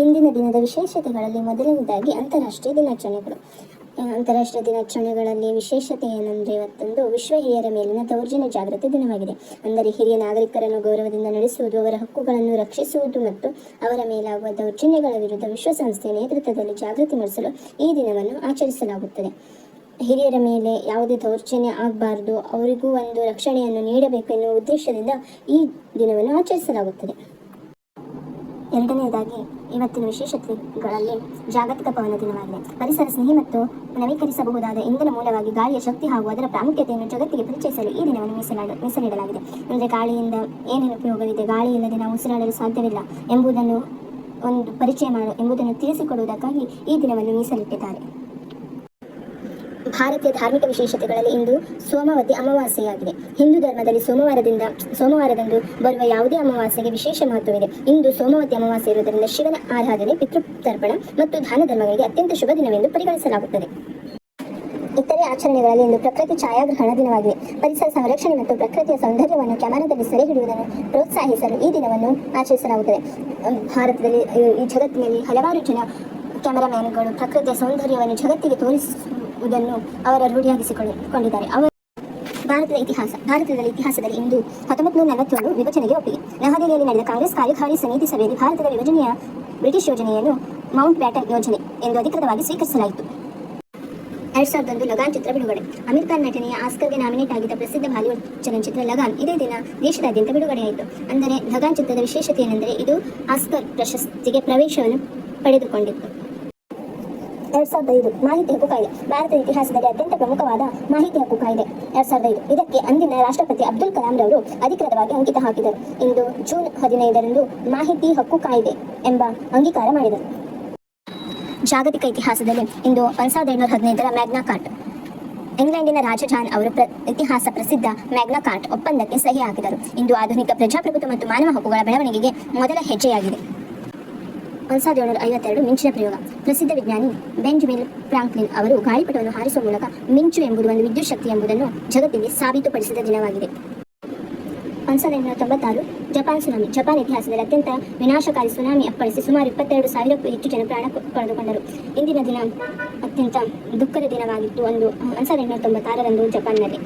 ಇಂದಿನ ದಿನದ ವಿಶೇಷತೆಗಳಲ್ಲಿ ಮೊದಲನೇದಾಗಿ ಅಂತಾರಾಷ್ಟ್ರೀಯ ದಿನಾಚರಣೆಗಳು. ಅಂತಾರಾಷ್ಟ್ರೀಯ ದಿನಾಚರಣೆಗಳಲ್ಲಿ ವಿಶೇಷತೆ ಏನಂದರೆ ಇವತ್ತೊಂದು ವಿಶ್ವ ಹಿರಿಯರ ಮೇಲಿನ ದೌರ್ಜನ್ಯ ಜಾಗೃತಿ ದಿನವಾಗಿದೆ. ಅಂದರೆ ಹಿರಿಯ ನಾಗರಿಕರನ್ನು ಗೌರವದಿಂದ ನಡೆಸುವುದು, ಅವರ ಹಕ್ಕುಗಳನ್ನು ರಕ್ಷಿಸುವುದು ಮತ್ತು ಅವರ ಮೇಲಾಗುವ ದೌರ್ಜನ್ಯಗಳ ವಿರುದ್ಧ ವಿಶ್ವಸಂಸ್ಥೆಯ ನೇತೃತ್ವದಲ್ಲಿ ಜಾಗೃತಿ ಮೂಡಿಸಲು ಈ ದಿನವನ್ನು ಆಚರಿಸಲಾಗುತ್ತದೆ. ಹಿರಿಯರ ಮೇಲೆ ಯಾವುದೇ ದೌರ್ಜನ್ಯ ಆಗಬಾರ್ದು, ಅವರಿಗೂ ಒಂದು ರಕ್ಷಣೆಯನ್ನು ನೀಡಬೇಕು ಎನ್ನುವ ಉದ್ದೇಶದಿಂದ ಈ ದಿನವನ್ನು ಆಚರಿಸಲಾಗುತ್ತದೆ. ಎರಡನೆಯದಾಗಿ ಇವತ್ತಿನ ವಿಶೇಷತೆಗಳಲ್ಲಿ ಜಾಗತಿಕ ಪವನ ದಿನವಾಗಿದೆ. ಪರಿಸರ ಸ್ನೇಹಿ ಮತ್ತು ನವೀಕರಿಸಬಹುದಾದ ಇಂಧನ ಮೂಲವಾಗಿ ಗಾಳಿಯ ಶಕ್ತಿ ಹಾಗೂ ಅದರ ಪ್ರಾಮುಖ್ಯತೆಯನ್ನು ಜಗತ್ತಿಗೆ ಪರಿಚಯಿಸಲು ಈ ದಿನವನ್ನು ಮೀಸಲಿಡಲಾಗಿದೆ. ಅಂದರೆ ಗಾಳಿಯಿಂದ ಏನೇನು ಉಪಯೋಗವಿದೆ, ಗಾಳಿ ಇಲ್ಲದೆ ನಾವು ಉಸಿರಾಡಲು ಸಾಧ್ಯವಿಲ್ಲ ಎಂಬುದನ್ನು ತಿಳಿಸಿಕೊಡುವುದಕ್ಕಾಗಿ ಈ ದಿನವನ್ನು ಮೀಸಲಿಟ್ಟಿದ್ದಾರೆ. ಭಾರತೀಯ ಧಾರ್ಮಿಕ ವಿಶೇಷತೆಗಳಲ್ಲಿ ಇಂದು ಸೋಮವತಿ ಅಮಾವಾಸ್ಯೆಯಾಗಿದೆ. ಹಿಂದೂ ಧರ್ಮದಲ್ಲಿ ಸೋಮವಾರದಂದು ಬರುವ ಯಾವುದೇ ಅಮಾವಾಸ್ಯೆಗೆ ವಿಶೇಷ ಮಹತ್ವವಿದೆ. ಇಂದು ಸೋಮವತಿ ಅಮಾವಾಸ್ಯೆ ಇರುವುದರಿಂದ ಶಿವನ ಆರಾಧನೆ, ಪಿತೃತರ್ಪಣ ಮತ್ತು ದಾನ ಧರ್ಮಗಳಿಗೆ ಅತ್ಯಂತ ಶುಭ ದಿನವೆಂದು ಪರಿಗಣಿಸಲಾಗುತ್ತದೆ. ಇತರೆ ಆಚರಣೆಗಳಲ್ಲಿ ಇಂದು ಪ್ರಕೃತಿ ಛಾಯಾಗ್ರಹಣ ದಿನವಾಗಿದೆ. ಪರಿಸರ ಸಂರಕ್ಷಣೆ ಮತ್ತು ಪ್ರಕೃತಿಯ ಸೌಂದರ್ಯವನ್ನು ಕ್ಯಾಮೆರಾದಲ್ಲಿ ಸೆರೆ ಹಿಡಿಯುವುದನ್ನು ಪ್ರೋತ್ಸಾಹಿಸಲು ಈ ದಿನವನ್ನು ಆಚರಿಸಲಾಗುತ್ತದೆ. ಭಾರತದಲ್ಲಿ ಈ ಜಗತ್ತಿನಲ್ಲಿ ಹಲವಾರು ಜನ ಕ್ಯಾಮೆರಾಮ್ಯಾನ್ಗಳು ಪ್ರಕೃತಿಯ ಸೌಂದರ್ಯವನ್ನು ಜಗತ್ತಿಗೆ ತೋರಿಸುವುದನ್ನು ಅವರ ರೂಢಿಯಾಗಿಸಿಕೊಂಡಿದ್ದಾರೆ. ಭಾರತದಲ್ಲಿ ಇತಿಹಾಸದಲ್ಲಿ ಇಂದು 1947 ವಿಭಜನೆಗೆ ಒಪ್ಪಿಗೆ. ನವದೆಹಲಿಯಲ್ಲಿ ನಡೆದ ಕಾಂಗ್ರೆಸ್ ಕಾರ್ಯಕಾರಿ ಸಮಿತಿ ಸಭೆಯಲ್ಲಿ ಭಾರತದ ವಿಭಜನೆಯ ಬ್ರಿಟಿಷ್ ಯೋಜನೆಯನ್ನು ಮೌಂಟ್ ಬ್ಯಾಟನ್ ಯೋಜನೆ ಎಂದು ಅಧಿಕೃತವಾಗಿ ಸ್ವೀಕರಿಸಲಾಯಿತು. 2001 ಲಗಾನ್ ಚಿತ್ರ ಬಿಡುಗಡೆ. ಅಮೀರ್ ಖಾನ್ ನಟನೆಯ ಆಸ್ಕರ್ಗೆ ನಾಮಿನೇಟ್ ಆಗಿದ್ದ ಪ್ರಸಿದ್ಧ ಬಾಲಿವುಡ್ ಚಲನಚಿತ್ರ ಲಗಾನ್ ಇದೇ ದಿನ ದೇಶದಾದ್ಯಂತ ಬಿಡುಗಡೆಯಾಯಿತು. ಅಂದರೆ ಲಗಾನ್ ಚಿತ್ರದ ವಿಶೇಷತೆ ಏನೆಂದರೆ ಇದು ಆಸ್ಕರ್ ಪ್ರಶಸ್ತಿಗೆ ಪ್ರವೇಶವನ್ನು ಪಡೆದುಕೊಂಡಿತ್ತು. 2005 ಮಾಹಿತಿ ಹಕ್ಕು ಕಾಯ್ದೆ. ಭಾರತದ ಇತಿಹಾಸದಲ್ಲಿ ಅತ್ಯಂತ ಪ್ರಮುಖವಾದ ಮಾಹಿತಿ ಹಕ್ಕು ಕಾಯ್ದೆ 2005. ಇದಕ್ಕೆ ಅಂದಿನ ರಾಷ್ಟ್ರಪತಿ ಅಬ್ದುಲ್ ಕಲಾಂ ರವರು ಅಧಿಕೃತವಾಗಿ ಅಂಕಿತ ಹಾಕಿದರು. ಇಂದು ಜೂನ್ 15ರಂದು ಮಾಹಿತಿ ಹಕ್ಕು ಕಾಯ್ದೆ ಎಂಬ ಅಂಗೀಕಾರ ಮಾಡಿದರು. ಜಾಗತಿಕ ಇತಿಹಾಸದಲ್ಲಿ ಇಂದು 1715ರ ಮ್ಯಾಗ್ನಾ ಕಾರ್ಟ್. ಇಂಗ್ಲೆಂಡಿನ ರಾಜ ಜಾನ್ ಅವರು ಇತಿಹಾಸ ಪ್ರಸಿದ್ಧ ಮ್ಯಾಗ್ನಾ ಕಾರ್ಟ್ ಒಪ್ಪಂದಕ್ಕೆ ಸಹಿ ಹಾಕಿದರು. ಇಂದು ಆಧುನಿಕ ಪ್ರಜಾಪ್ರಭುತ್ವ ಮತ್ತು ಮಾನವ ಹಕ್ಕುಗಳ ಬೆಳವಣಿಗೆಗೆ ಮೊದಲ ಹೆಜ್ಜೆಯಾಗಿದೆ. 1752 ಮಿಂಚಿನ ಪ್ರಯೋಗ. ಪ್ರಸಿದ್ಧ ವಿಜ್ಞಾನಿ ಬೆಂಜಮಿನ್ ಫ್ರಾಂಕ್ಲಿನ್ ಅವರು ಗಾಳಿಪಟವನ್ನು ಹಾರಿಸುವ ಮೂಲಕ ಮಿಂಚು ಎಂಬುದು ಒಂದು ವಿದ್ಯುತ್ ಶಕ್ತಿ ಎಂಬುದನ್ನು ಜಗತ್ತಿಗೆ ಸಾಬೀತುಪಡಿಸಿದ ದಿನವಾಗಿದೆ. 1896 ಜಪಾನ್ ಸುನಾಮಿ. ಜಪಾನ್ ಇತಿಹಾಸದಲ್ಲಿ ಅತ್ಯಂತ ವಿನಾಶಕಾರಿ ಸುನಾಮಿ ಅಪ್ಪಳಿಸಿ ಸುಮಾರು 22,000ಕ್ಕೂ ಹೆಚ್ಚು ಜನ ಪ್ರಾಣ ಕಳೆದುಕೊಂಡರು. ಇಂದಿನ ದಿನ ಅತ್ಯಂತ ದುಃಖದ ದಿನವಾಗಿತ್ತು. 1896ರಂದು ಜಪಾನ್ನಲ್ಲಿ